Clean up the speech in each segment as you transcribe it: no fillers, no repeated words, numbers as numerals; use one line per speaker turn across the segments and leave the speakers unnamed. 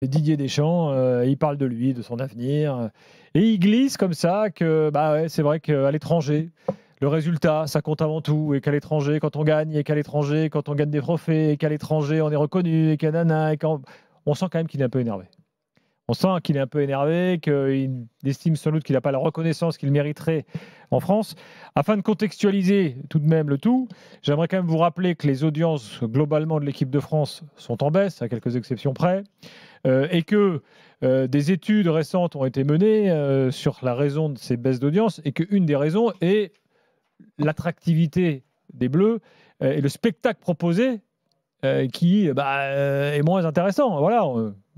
Didier Deschamps, il parle de lui, de son avenir, et il glisse comme ça que ouais, c'est vrai qu'à l'étranger, le résultat, ça compte avant tout, et qu'à l'étranger, quand on gagne, et qu'à l'étranger, quand on gagne des trophées, et qu'à l'étranger, on est reconnu, et on sent quand même qu'il est un peu énervé. On sent qu'il est un peu énervé, qu'il estime sans doute qu'il n'a pas la reconnaissance qu'il mériterait en France. Afin de contextualiser tout de même le tout, j'aimerais quand même vous rappeler que les audiences globalement de l'équipe de France sont en baisse, à quelques exceptions près, et que des études récentes ont été menées sur la raison de ces baisses d'audience, et qu'une des raisons est l'attractivité des Bleus et le spectacle proposé qui est moins intéressant. Voilà,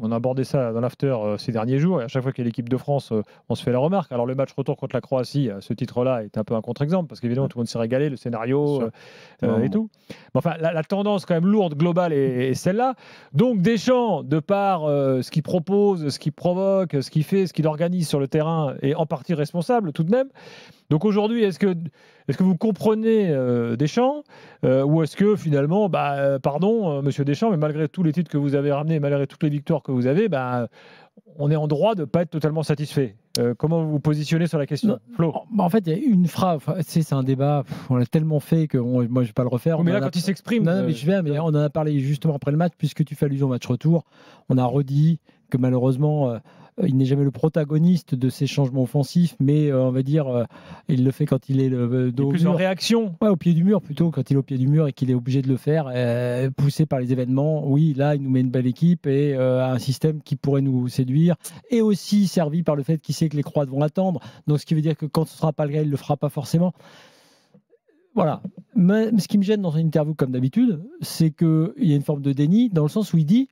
on a abordé ça dans l'after ces derniers jours, et à chaque fois qu'il y a l'équipe de France, on se fait la remarque. Alors le match retour contre la Croatie, ce titre-là est un peu un contre-exemple, parce qu'évidemment tout le monde s'est régalé, le scénario et tout. Mais enfin, la tendance quand même lourde, globale, est celle-là. Donc Deschamps, de par ce qu'il propose, ce qu'il provoque, ce qu'il fait, ce qu'il organise sur le terrain, est en partie responsable tout de même. Donc aujourd'hui, est-ce que vous comprenez Deschamps ou est-ce que finalement, pardon, monsieur Deschamps, mais malgré tous les titres que vous avez ramenés, malgré toutes les victoires que vous avez, on est en droit de ne pas être totalement satisfait. Comment vous vous positionnez sur la question, Flo?
En fait, il y a une phrase, c'est un débat, on l'a tellement fait que moi je ne vais pas le refaire.
Oui, mais là, quand il s'exprime...
Non, mais on en a parlé justement après le match, puisque tu fais allusion au match retour. On a redit que malheureusement, il n'est jamais le protagoniste de ces changements offensifs, mais on va dire, il le fait quand il est le dos au
plus
mur.
En réaction.
Ouais, au pied du mur plutôt, quand il est au pied du mur et qu'il est obligé de le faire, poussé par les événements. Oui, là, il nous met une belle équipe et un système qui pourrait nous séduire, et aussi servi par le fait qu'il sait que les Croates vont attendre. Donc, ce qui veut dire que quand ce ne sera pas le cas, il ne le fera pas forcément. Voilà. Mais ce qui me gêne dans une interview, comme d'habitude, c'est qu'il y a une forme de déni, dans le sens où il dit,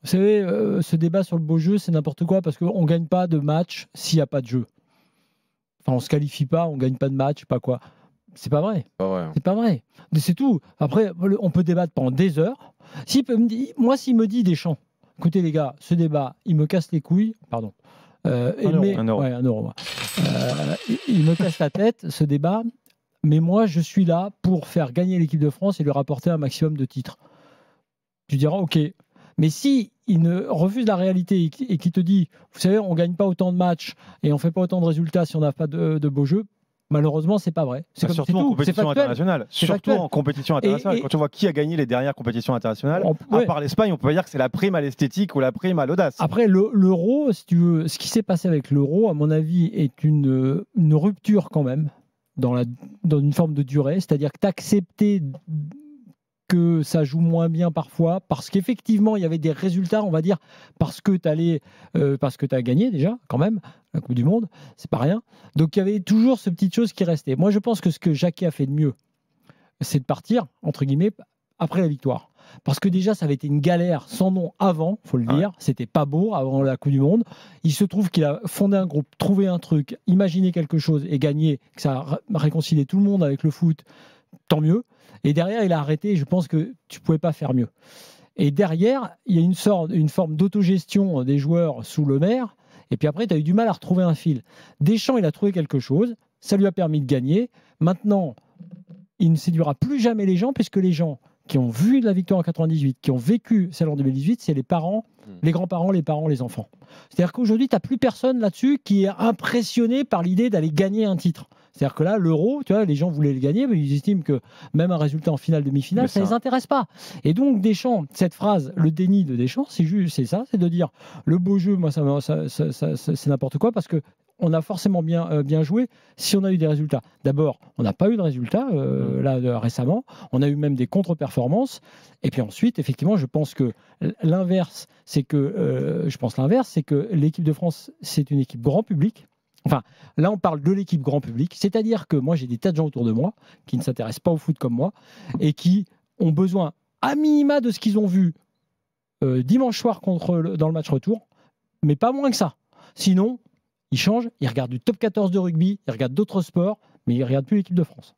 vous savez, ce débat sur le beau jeu, c'est n'importe quoi, parce qu'on ne gagne pas de match s'il n'y a pas de jeu. Enfin, on ne se qualifie pas, on ne gagne pas de match, pas quoi. C'est pas vrai. C'est pas vrai. C'est tout. Après, on peut débattre pendant des heures. Moi, s'il me dit Deschamps, écoutez les gars, ce débat, il me casse les couilles, pardon.
Un euro.
Ouais, 1 euro. Il me casse la tête, ce débat. Mais moi, je suis là pour faire gagner l'équipe de France et lui rapporter un maximum de titres. Tu diras, ok. Mais si il ne refuse la réalité et qu'il te dit, vous savez, on ne gagne pas autant de matchs et on ne fait pas autant de résultats si on n'a pas de beaux jeux, malheureusement, c'est pas vrai.
Surtout en compétition internationale. Quand tu vois qui a gagné les dernières compétitions internationales, à part l'Espagne, on peut pas dire que c'est la prime à l'esthétique ou la prime à l'audace.
Après, l'euro, si tu veux, ce qui s'est passé avec l'euro, à mon avis, est une rupture quand même dans une forme de durée. C'est-à-dire que tu as accepté que ça joue moins bien parfois, parce qu'effectivement, il y avait des résultats, on va dire, parce que tu as gagné déjà, quand même, la Coupe du Monde, c'est pas rien. Donc il y avait toujours ce petite chose qui restait. Moi, je pense que ce que Jacquet a fait de mieux, c'est de partir, entre guillemets, après la victoire. Parce que déjà, ça avait été une galère sans nom avant, il faut le dire. C'était pas beau avant la Coupe du Monde. Il se trouve qu'il a fondé un groupe, trouvé un truc, imaginé quelque chose et gagné, que ça a réconcilié tout le monde avec le foot, tant mieux. Et derrière, il a arrêté, et je pense que tu ne pouvais pas faire mieux. Et derrière, il y a une forme d'autogestion des joueurs sous le maire, et puis après, tu as eu du mal à retrouver un fil. Deschamps, il a trouvé quelque chose, ça lui a permis de gagner. Maintenant, il ne séduira plus jamais les gens, puisque les gens qui ont vu la victoire en 98, qui ont vécu celle en 2018, c'est les parents, les grands-parents, les parents, les enfants. C'est-à-dire qu'aujourd'hui, tu n'as plus personne là-dessus qui est impressionné par l'idée d'aller gagner un titre. C'est-à-dire que là, l'euro, tu vois, les gens voulaient le gagner, mais ils estiment que même un résultat en finale, demi-finale, ça ne les intéresse pas. Et donc, Deschamps, cette phrase, le déni de Deschamps, c'est ça, c'est de dire le beau jeu, moi, c'est n'importe quoi, parce que on a forcément bien joué si on a eu des résultats. D'abord, on n'a pas eu de résultats récemment. On a eu même des contre-performances. Et puis ensuite, effectivement, je pense que l'inverse, c'est que l'équipe de France, c'est une équipe grand public. Enfin, là, on parle de l'équipe grand public. C'est-à-dire que moi, j'ai des tas de gens autour de moi qui ne s'intéressent pas au foot comme moi et qui ont besoin, à minima, de ce qu'ils ont vu dimanche soir dans le match retour, mais pas moins que ça. Sinon, ils changent, ils regardent du top 14 de rugby, ils regardent d'autres sports, mais ils ne regardent plus l'équipe de France.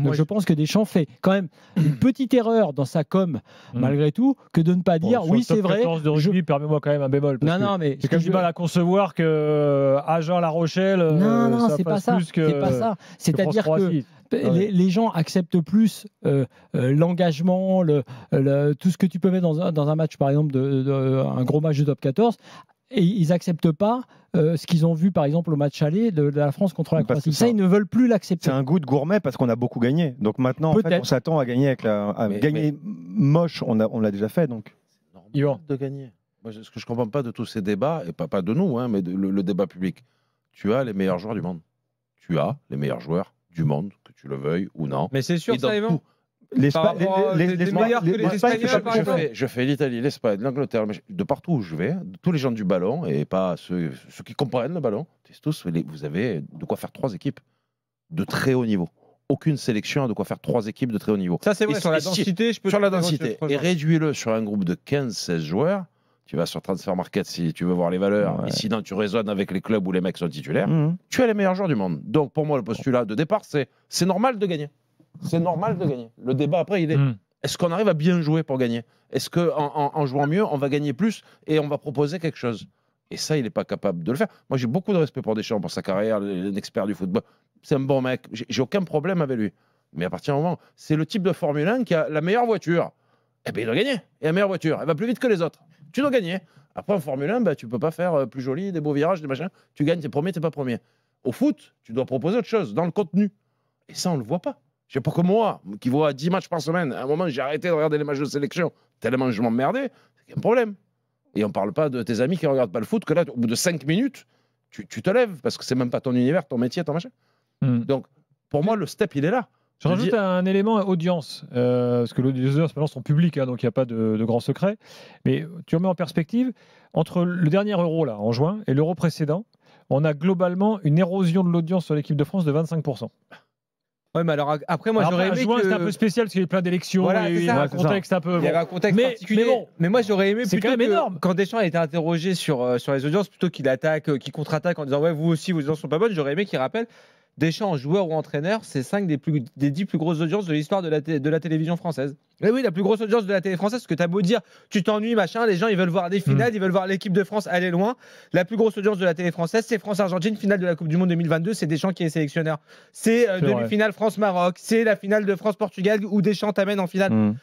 Donc je pense que Deschamps fait quand même une petite erreur dans sa com, malgré tout, que de ne pas dire oui, c'est vrai.
De rugby, permets-moi quand même un bémol.
Mais
j'ai quand même du mal à concevoir que Agen, La Rochelle,
non, c'est pas ça.
Plus que,
c'est pas ça. C'est-à-dire que les gens acceptent plus l'engagement, tout ce que tu peux mettre dans un match, par exemple, un gros match de top 14. Et ils n'acceptent pas ce qu'ils ont vu, par exemple, au match aller de la France contre la Croatie. Ça, ils ne veulent plus l'accepter.
C'est un goût de gourmet parce qu'on a beaucoup gagné. Donc maintenant, en fait, on s'attend à gagner gagner moche. On l'a déjà fait. Donc,
c'est normal de gagner. Moi, ce que je ne comprends pas de tous ces débats, et pas de nous, mais le débat public, tu as les meilleurs joueurs du monde. Tu as les meilleurs joueurs du monde, que tu le veuilles ou non.
Mais c'est sûr, ça, Yvan.
Je fais l'Italie, l'Espagne, l'Angleterre, de partout où je vais, tous les gens du ballon, et pas ceux qui comprennent le ballon, tous, vous avez de quoi faire 3 équipes de très haut niveau. Aucune sélection a de quoi faire 3 équipes de très haut niveau.
Ça, c'est vrai, sur la densité, je peux...
Sur la densité, et réduis-le sur un groupe de 15-16 joueurs, tu vas sur Transfer Market si tu veux voir les valeurs, et sinon tu raisonnes avec les clubs où les mecs sont titulaires, tu as les meilleurs joueurs du monde. Donc pour moi, le postulat de départ, c'est normal de gagner. C'est normal de gagner. Le débat après, il est est-ce qu'on arrive à bien jouer pour gagner? Est-ce qu'en jouant mieux, on va gagner plus et on va proposer quelque chose? Et ça, il n'est pas capable de le faire. Moi, j'ai beaucoup de respect pour Deschamps, pour sa carrière, l'expert du football. C'est un bon mec. J'ai aucun problème avec lui. Mais à partir du moment, c'est le type de Formule 1 qui a la meilleure voiture. Eh bien, il doit gagner. Et la meilleure voiture, elle va plus vite que les autres. Tu dois gagner. Après, en Formule 1, tu ne peux pas faire plus joli, des beaux virages, des machins. Tu gagnes, tu es premier, tu n'es pas premier. Au foot, tu dois proposer autre chose dans le contenu. Et ça, on ne le voit pas. Je sais pas que moi, qui vois 10 matchs par semaine, à un moment, j'ai arrêté de regarder les matchs de sélection, tellement je m'emmerdais, c'est un problème. Et on parle pas de tes amis qui ne regardent pas le foot, que là, au bout de 5 minutes, tu te lèves, parce que c'est même pas ton univers, ton métier, ton machin. Donc, pour moi, le step, il est là.
Je rajoute un élément audience, parce que les audiences maintenant sont publiques, donc il n'y a pas de grand secret. Mais tu remets en perspective, entre le dernier Euro, là, en juin, et l'Euro précédent, on a globalement une érosion de l'audience sur l'équipe de France de 25%.
Ouais, mais alors après, moi j'aurais aimé.
C'était un peu spécial parce qu'il y avait plein d'élections.
Voilà,
il y a un contexte un peu.
Il y avait un contexte particulier. Mais moi j'aurais aimé
plutôt énorme.
Quand Deschamps a été interrogé sur les audiences, plutôt qu'il contre-attaque en disant ouais, vous aussi, vos audiences sont pas bonnes, j'aurais aimé qu'il rappelle Deschamps, joueur ou entraîneur, c'est 5 des 10 plus grosses audiences de l'histoire de la télévision française. Et oui, la plus grosse audience de la télé française, parce que tu as beau dire, tu t'ennuies, machin, les gens ils veulent voir des finales, ils veulent voir l'équipe de France aller loin. La plus grosse audience de la télé française, c'est France-Argentine, finale de la Coupe du Monde 2022, c'est Deschamps qui est sélectionneur. C'est demi-finale France-Maroc, c'est la finale de France-Portugal où Deschamps t'amène en finale.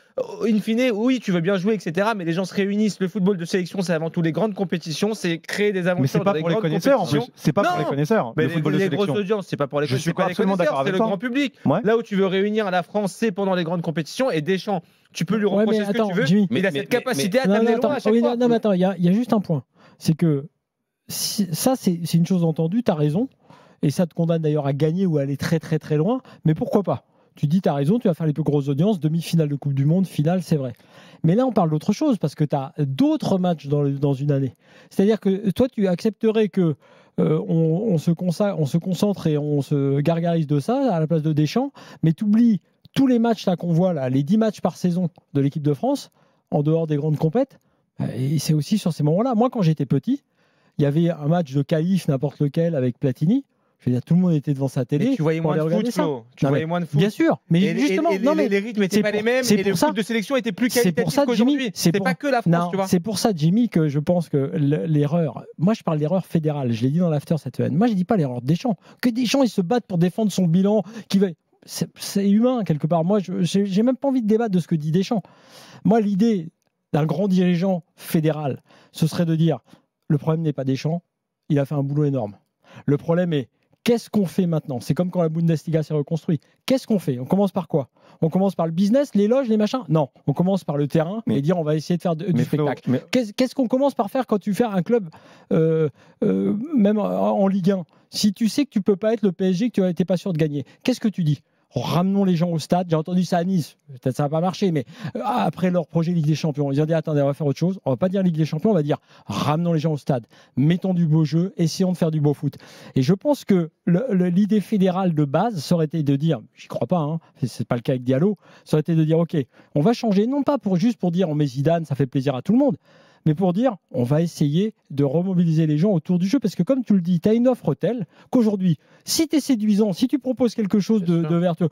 In fine, oui, tu veux bien jouer, etc. Mais les gens se réunissent. Le football de sélection, c'est avant tout les grandes compétitions, c'est créer des aventures dans les grandes compétitions.
C'est pas pour les connaisseurs.
Mais les grosses audiences, c'est pas pour les connaisseurs. Je suis pas absolument d'accord avec toi. C'est le grand public. Là où tu veux réunir à la France, c'est pendant les grandes compétitions. Et Deschamps, tu peux lui reprocher ce que tu veux,
Jimmy,
mais il a cette capacité à t'amener loin à chaque fois.
Non, mais attends, il y a juste un point. C'est que ça, c'est une chose entendue, tu as raison. Et ça te condamne d'ailleurs à gagner ou à aller très très très loin. Mais pourquoi pas? Tu dis, tu as raison, tu vas faire les plus grosses audiences, demi-finale de Coupe du Monde, finale, c'est vrai. Mais là, on parle d'autre chose, parce que tu as d'autres matchs dans une année. C'est-à-dire que toi, tu accepterais que on se concentre et on se gargarise de ça à la place de Deschamps, mais tu oublies tous les matchs qu'on voit, là, les 10 matchs par saison de l'équipe de France, en dehors des grandes compètes, et c'est aussi sur ces moments-là. Moi, quand j'étais petit, il y avait un match de qualif, n'importe lequel, avec Platini. Je veux dire, tout le monde était devant sa télé.
Et tu voyais moins de foot, Flo. Tu voyais moins de foot.
Bien sûr. Mais justement,
les rythmes n'étaient pas les mêmes et le foot de sélection était plus qualitatif qu'aujourd'hui. C'est pas que la France, tu vois.
C'est pour ça, Jimmy, que je pense que l'erreur... Moi, je parle d'erreur fédérale. Je l'ai dit dans l'after cette semaine. Moi, je dis pas l'erreur de Deschamps. Que Deschamps, il se batte pour défendre son bilan, c'est humain, quelque part. Moi, j'ai même pas envie de débattre de ce que dit Deschamps. Moi, l'idée d'un grand dirigeant fédéral, ce serait de dire, le problème n'est pas Deschamps, il a fait un boulot énorme. Le problème est, qu'est-ce qu'on fait maintenant? C'est comme quand la Bundesliga s'est reconstruite. Qu'est-ce qu'on fait? On commence par quoi? On commence par le business, les loges, les machins? Non, on commence par le terrain et dire on va essayer de faire du spectacle. Qu'est-ce qu'on commence par faire quand tu fais un club, même en Ligue 1? Si tu sais que tu peux pas être le PSG, que tu n'étais pas sûr de gagner, qu'est-ce que tu dis? Ramenons les gens au stade. J'ai entendu ça à Nice. Peut-être ça n'a pas marché, mais après leur projet Ligue des Champions, ils ont dit attendez, on va faire autre chose. On va pas dire Ligue des Champions, on va dire ramenons les gens au stade. Mettons du beau jeu, essayons de faire du beau foot. Et je pense que l'idée fédérale de base, ça aurait été de dire, j'y crois pas, hein, c'est pas le cas avec Diallo, ça aurait été de dire ok, on va changer, non pas juste pour dire on met Zidane, ça fait plaisir à tout le monde, mais pour dire, on va essayer de remobiliser les gens autour du jeu. Parce que comme tu le dis, tu as une offre telle qu'aujourd'hui, si tu es séduisant, si tu proposes quelque chose de vertueux,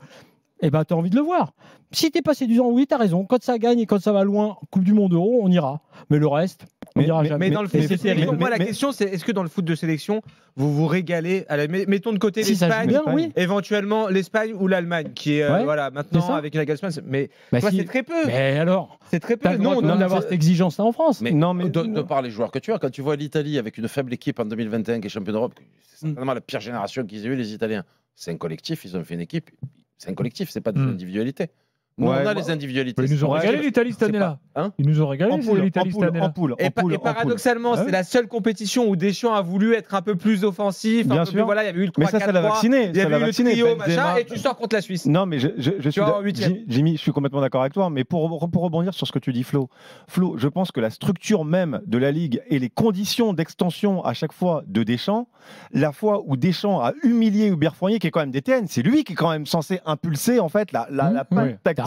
eh ben, tu as envie de le voir. Si tu es pas séduisant, oui, tu as raison. Quand ça gagne et quand ça va loin, Coupe du Monde Euro, on ira. Mais le reste, on n'ira jamais.
Mais dans le foot de sélection, moi, la question, c'est est-ce que dans le foot de sélection, vous vous régalez mettons de côté l'Espagne,
oui.
éventuellement l'Espagne ou l'Allemagne, qui est voilà, maintenant avec une Nagelsmann. Mais c'est très peu.
Mais alors,
c'est très peu.
Non, on a cette exigence-là en France.
Mais de par les joueurs que tu as, quand tu vois l'Italie avec une faible équipe en 2021 qui est champion d'Europe, c'est certainement la pire génération qu'ils aient eu, les Italiens. C'est un collectif, ils ont fait une équipe. C'est un collectif, c'est pas des individualités. Nous, on a les individualités.
Ils nous ont régalé l'Italie cette année-là. Ils nous ont régalé l'Italie cette année-là.
Et paradoxalement, c'est la seule compétition où Deschamps a voulu être un peu plus offensif.
Bien sûr.
Voilà, il y avait eu le 3-4-3.
Mais ça l'a vacciné.
Il y avait eu le trio, machin, et tu sors contre la Suisse.
Non, mais Jimmy, je suis complètement d'accord avec toi. Mais pour rebondir sur ce que tu dis, Flo, je pense que la structure même de la Ligue et les conditions d'extension à chaque fois de Deschamps, la fois où Deschamps a humilié Hubert Fournier, qui est quand même DTN, c'est lui qui est quand même censé impulser en fait la patte tactique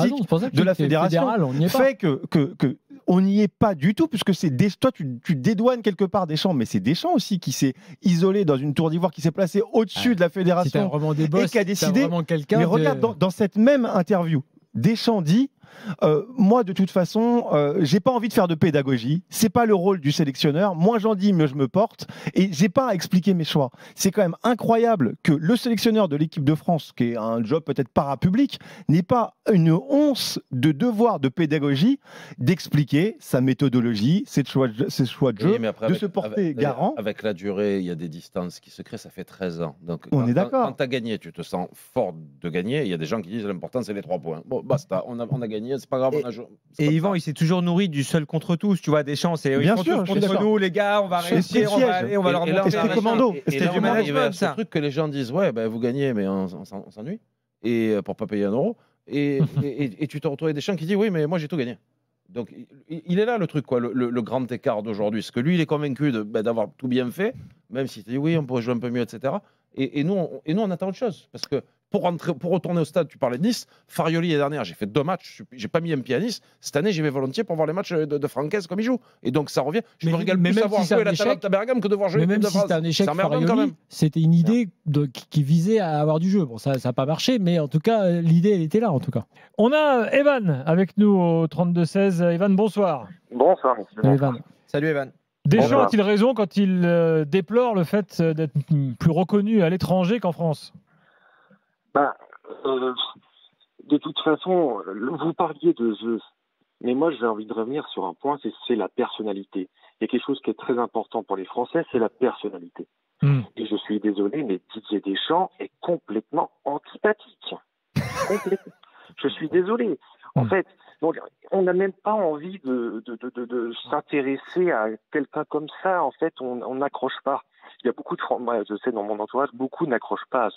de la fédération, fait que on n'y est pas du tout, puisque c'est toi tu dédouanes quelque part Deschamps, mais c'est Deschamps aussi qui s'est isolé dans une tour d'ivoire, qui s'est placé au-dessus de la fédération et qui a décidé. Mais regarde, dans cette même interview, Deschamps dit moi de toute façon j'ai pas envie de faire de pédagogie, c'est pas le rôle du sélectionneur, moins j'en dis mieux je me porte, et j'ai pas à expliquer mes choix. C'est quand même incroyable que le sélectionneur de l'équipe de France, qui est un job peut-être parapublic, n'ait pas une once de devoir de pédagogie d'expliquer sa méthodologie, ses choix de jeu, de se porter garant.
Avec la durée, il y a des distances qui se créent, ça fait 13 ans. Donc
on est d'accord.
Quand tu as gagné, tu te sens fort de gagner. Il y a des gens qui disent l'important c'est les 3 points. Bon, basta, on a gagné. C'est pas grave,
et Yvan, il s'est toujours nourri du seul contre tous. Tu vois, Deschamps, c'est
bien sûr,
contre nous, les gars, on va réussir, on va aller, on va leur montrer.
C'était commando.
C'était du management. Ce truc que les gens disent, ouais, vous gagnez, mais on s'ennuie. Et pour pas payer €1. Et tu te retrouves avec Deschamps qui dit, oui, mais moi j'ai tout gagné. Donc il est là le truc, quoi, le grand écart d'aujourd'hui. Parce que lui, il est convaincu d'avoir tout bien fait, même s'il te dit, oui, on pourrait jouer un peu mieux, etc. Et nous, on attend autre chose. Parce que pour retourner au stade, tu parlais de Nice. Farioli, l'année dernière, j'ai fait 2 matchs. J'ai pas mis un pied à Nice. Cette année, j'y vais volontiers pour voir les matchs de Francaise comme il joue. Et donc, ça revient. Je me régale plus à voir jouer la Talente à Bergame que de voir jouer
l'équipe de France. Mais même si c'était un échec, Farioli, c'était une idée qui visait à avoir du jeu. Bon, ça n'a pas marché, mais en tout cas, l'idée, elle était là, en tout cas.
On a Evan avec nous au 32-16. Evan, bonsoir.
Bonsoir.
Salut, Evan.
Deschamps a-t-il raison quand il déplore le fait d'être plus reconnu à l'étranger qu'en France ?
De toute façon, vous parliez de jeu, mais moi j'ai envie de revenir sur un point, c'est la personnalité. Il y a quelque chose qui est très important pour les Français, c'est la personnalité. Et je suis désolé, mais Didier Deschamps est complètement antipathique. Je suis désolé. En fait, on n'a même pas envie de s'intéresser à quelqu'un comme ça. En fait, on n'accroche pas. Il y a beaucoup de moi, je sais dans mon entourage, beaucoup n'accrochent pas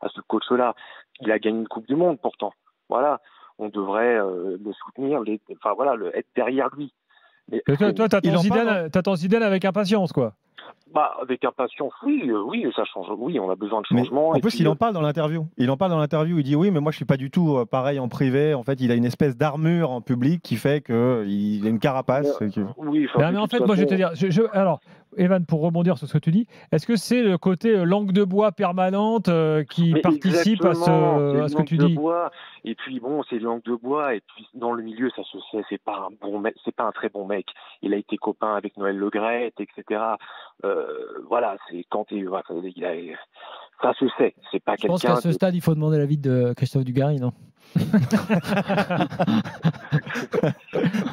à ce coach-là. Il a gagné une Coupe du Monde pourtant. Voilà, on devrait le soutenir, être derrière lui.
Mais toi, t'attends Zidane avec impatience, quoi.
Avec impatience, oui, ça change. Oui, on a besoin de changement.
En plus, il en parle dans l'interview. Il dit oui, mais moi je suis pas du tout pareil en privé. En fait, il a une espèce d'armure en public qui fait qu'il a une carapace.
Oui.
Mais en fait, moi je vais te dire. Alors, Evan, pour rebondir sur ce que tu dis, est-ce que c'est le côté langue de bois permanente qui participe à ce que tu dis ?
Bois. Et puis bon, c'est langue de bois. Et puis dans le milieu, ça se sait. C'est pas un bon mec. C'est pas un très bon mec. Il a été copain avec Noël Le Graët, etc. Voilà, c'est quand ça se sait. C'est pas quelqu'un.
Je pense qu'à ce stade, il faut demander l'avis de Christophe Dugarry, non ?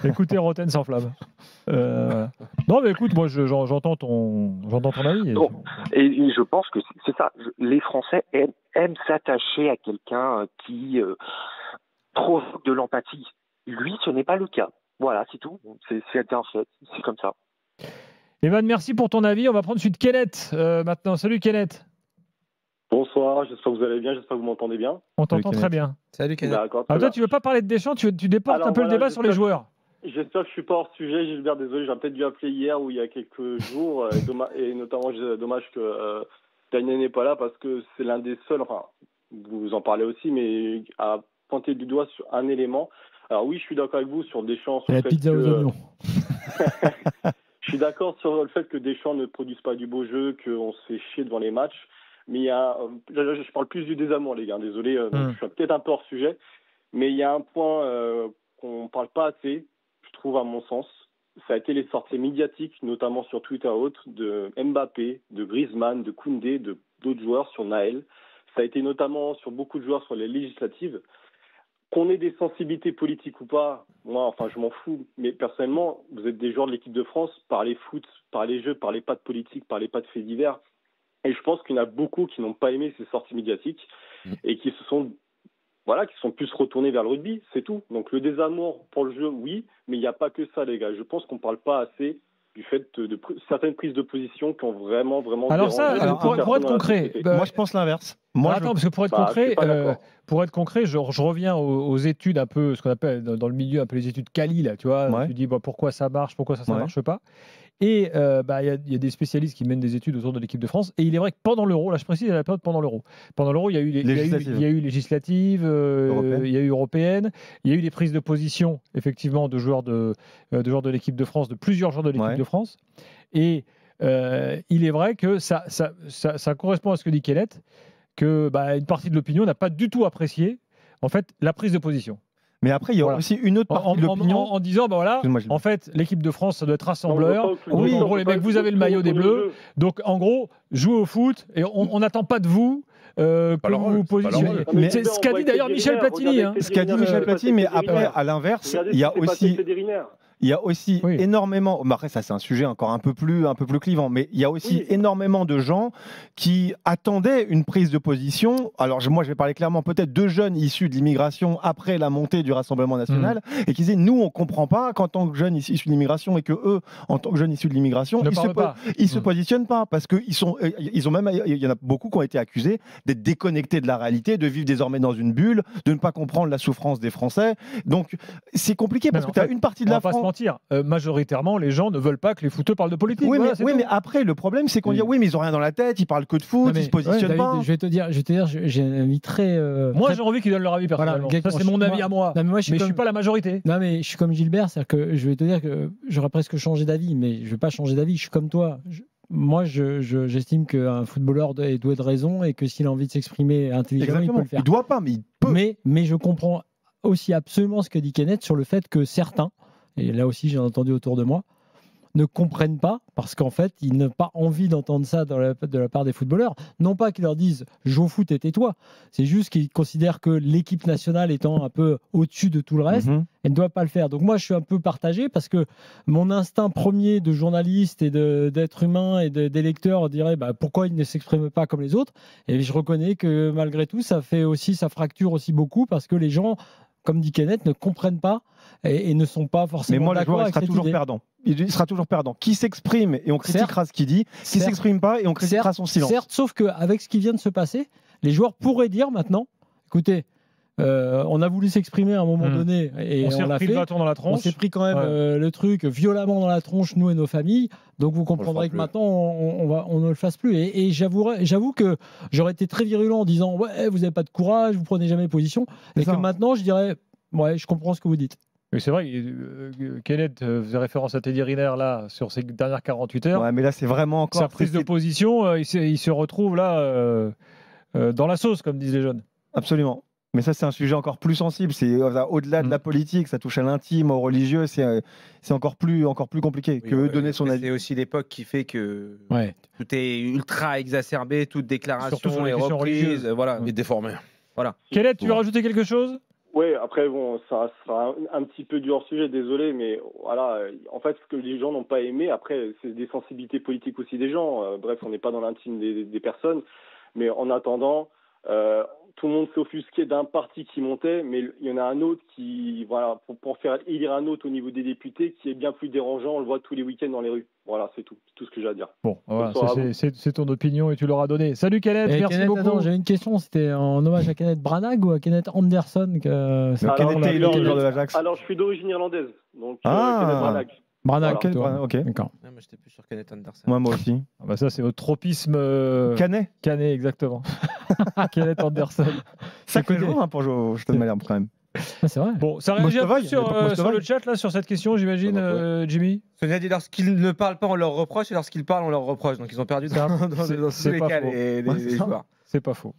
Écoutez, Roten s'enflamme. Non, mais écoute, moi, j'entends ton avis.
Et je pense que c'est ça. Les Français aiment s'attacher à quelqu'un qui provoque de l'empathie. Lui, ce n'est pas le cas. Voilà, c'est tout. C'est un fait. C'est comme ça.
Evan, merci pour ton avis. On va prendre suite Kenneth maintenant. Salut Kenneth.
Bonsoir, j'espère que vous allez bien, j'espère que vous m'entendez bien.
On t'entend très bien.
Salut Kenneth.
D'accord.
Toi, tu veux pas parler de Deschamps, tu déportes un peu le débat sur les joueurs.
J'espère que je suis pas hors sujet, Gilbert, désolé, j'ai peut-être dû appeler hier ou il y a quelques jours, et notamment dommage que Daniel n'est pas là parce que c'est l'un des seuls, enfin, vous en parlez aussi, mais à pointer du doigt sur un élément. Alors oui, je suis d'accord avec vous sur Deschamps. Sur
la pizza aux oignons.
Je suis d'accord sur le fait que Deschamps ne produise pas du beau jeu, qu'on se fait chier devant les matchs. mais il y a, je parle plus du désamour, les gars, désolé, donc je suis peut-être un peu hors sujet, mais il y a un point qu'on ne parle pas assez, je trouve à mon sens, ça a été les sorties médiatiques, notamment sur Twitter et autres, de Mbappé, de Griezmann, de Koundé, d'autres joueurs sur Naël. Ça a été notamment sur beaucoup de joueurs sur les législatives. Qu'on ait des sensibilités politiques ou pas, moi, enfin, je m'en fous. Mais personnellement, vous êtes des joueurs de l'équipe de France, parlez foot, parlez jeux, parlez pas de politique, parlez pas de faits divers. Et je pense qu'il y en a beaucoup qui n'ont pas aimé ces sorties médiatiques et qui sont plus retournés vers le rugby, c'est tout. Donc le désamour pour le jeu, oui, mais il n'y a pas que ça, les gars. Je pense qu'on ne parle pas assez du fait de certaines prises de position qui ont vraiment
Alors ça, pour être concret,
moi je pense l'inverse.
Parce que pour être concret, je reviens aux études un peu, ce qu'on appelle dans le milieu un peu les études quali, là, tu vois. Ouais. Tu dis pourquoi ça marche, pourquoi ça marche pas. Et il y a des spécialistes qui mènent des études autour de l'équipe de France. Et il est vrai que pendant l'Euro, là je précise, la période pendant l'Euro. Pendant l'Euro, il y a eu législatives, il y a eu européennes, il y a eu des prises de position, effectivement, de joueurs de l'équipe de France, de plusieurs joueurs de l'équipe de France. Et il est vrai que ça correspond à ce que dit Kenneth, que une partie de l'opinion n'a pas du tout apprécié, en fait, la prise de position.
Mais après, il y a aussi une autre partie de l'opinion.
En disant, en fait, l'équipe de France, ça doit être rassembleur. Oui, en gros, les mecs, vous avez le maillot des Bleus. Donc, en gros, jouez au foot et on n'attend pas de vous que vous vous positionnez. C'est ce qu'a dit d'ailleurs Michel Platini.
Ce qu'a dit Michel Platini, mais après, à l'inverse, il y a aussi... Il y a aussi énormément, après ça c'est un sujet encore un peu plus clivant, mais il y a aussi énormément de gens qui attendaient une prise de position. Alors moi je vais parler clairement, peut-être de jeunes issus de l'immigration après la montée du Rassemblement National et qui disaient nous on comprend pas qu'en tant que jeunes issus de l'immigration et que eux en tant que jeunes issus de l'immigration ils se positionnent pas parce que ils ont même, il y en a beaucoup qui ont été accusés d'être déconnectés de la réalité, de vivre désormais dans une bulle, de ne pas comprendre la souffrance des Français. Donc c'est compliqué parce que tu as une partie de la France.
Majoritairement, les gens ne veulent pas que les footeux parlent de politique.
Oui, mais après, le problème, c'est qu'on dit oui, mais ils n'ont rien dans la tête, ils parlent que de foot, ils se positionnent pas.
Je vais te dire, j'ai un avis très.
Moi, j'ai envie qu'ils donnent leur avis personnellement. Ça, c'est mon avis à moi. Mais je ne suis pas la majorité.
Non, mais je suis comme Gilbert, c'est-à-dire que je vais te dire que j'aurais presque changé d'avis, mais je ne vais pas changer d'avis. Je suis comme toi. Moi, j'estime qu'un footballeur doit être raison et que s'il a envie de s'exprimer intelligemment, il peut le faire.
Il ne doit pas, mais il peut.
Mais je comprends aussi absolument ce que dit Kenneth sur le fait que certains, et là aussi j'ai entendu autour de moi, ne comprennent pas, parce qu'en fait, ils n'ont pas envie d'entendre ça de la part des footballeurs. Non pas qu'ils leur disent « joue au foot et tais-toi », c'est juste qu'ils considèrent que l'équipe nationale étant un peu au-dessus de tout le reste, elle ne doit pas le faire. Donc moi, je suis un peu partagé, parce que mon instinct premier de journaliste et d'être humain et d'électeur dirait pourquoi ils ne s'expriment pas comme les autres. Et je reconnais que malgré tout, ça fracture aussi beaucoup, parce que les gens, comme dit Kenneth, ne comprennent pas et ne sont pas forcément d'accord avec cette idée.
Il sera toujours perdant. Qui s'exprime et on critiquera ce qu'il dit, qui ne s'exprime pas et on critiquera son silence.
Certes, sauf qu'avec ce qui vient de se passer, les joueurs pourraient dire maintenant, écoutez, on a voulu s'exprimer à un moment donné et on l'a fait. On s'est pris quand même le truc violemment dans la tronche, nous et nos familles. Donc vous comprendrez que maintenant on ne le fasse plus. Et j'avoue que j'aurais été très virulent en disant ouais, vous n'avez pas de courage, vous prenez jamais position. Et que maintenant je dirais ouais, je comprends ce que vous dites.
Mais c'est vrai, Kenneth faisait référence à Teddy Riner là sur ces dernières 48 heures.
Ouais, mais là c'est vraiment encore
sa prise de position. Il se retrouve là dans la sauce, comme disent les jeunes.
Absolument. Mais ça, c'est un sujet encore plus sensible. C'est au-delà de la politique, ça touche à l'intime, au religieux. C'est encore plus compliqué que donner son avis.
C'est aussi l'époque qui fait que tout est ultra exacerbé, toute déclaration est reprise, voilà,
et déformé.
Voilà.
Kenneth, tu veux rajouter quelque chose ?
Oui, après, bon, ça sera un petit peu du hors-sujet, désolé, mais voilà, en fait, ce que les gens n'ont pas aimé, après, c'est des sensibilités politiques aussi des gens. Bref, on n'est pas dans l'intime des personnes, mais en attendant, tout le monde s'est offusqué d'un parti qui montait, mais il y en a un autre qui, voilà, pour faire élire un autre au niveau des députés, qui est bien plus dérangeant, on le voit tous les week-ends dans les rues. Voilà, c'est tout ce que j'ai à dire.
Bon, voilà, c'est ton opinion et tu l'auras donné. Salut Kenneth, merci beaucoup.
Attends, j'avais une question, c'était en hommage à Kenneth Branagh ou à Kenneth Anderson
Kenneth Taylor, le joueur de l'Ajax.
Alors, je suis d'origine irlandaise, donc Kenneth Branagh.
Branagh,
voilà. Ok.
D'accord.
Moi, j'étais plus sur Kenneth Anderson.
Moi aussi.
Ça, c'est votre tropisme.
Canet.
Canet, exactement. Kenneth Anderson.
Sacré joueur pour jouer au Stade Malherbe, quand même.
C'est vrai.
Bon, ça réagit un peu sur le chat là, sur cette question, j'imagine, Jimmy.
Sonia dit lorsqu'ils ne parlent pas, on leur reproche, et lorsqu'ils parlent, on leur reproche. Donc ils ont perdu dans tous les cas, les joueurs.
C'est pas faux.